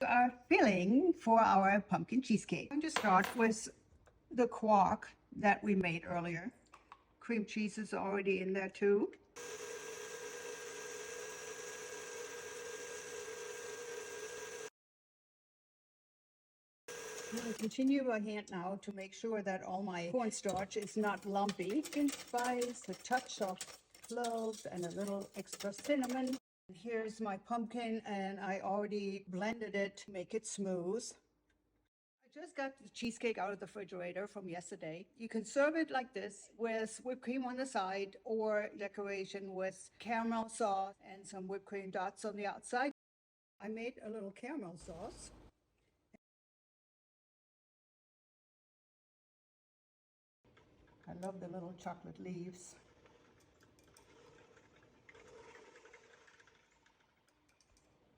Our filling for our pumpkin cheesecake. I'm going to start with the quark that we made earlier. Cream cheese is already in there too. I'm going to continue by hand now to make sure that all my cornstarch is not lumpy. And spice, a touch of cloves, and a little extra cinnamon. Here's my pumpkin, and I already blended it to make it smooth. I just got the cheesecake out of the refrigerator from yesterday. You can serve it like this with whipped cream on the side or decoration with caramel sauce and some whipped cream dots on the outside. I made a little caramel sauce. I love the little chocolate leaves.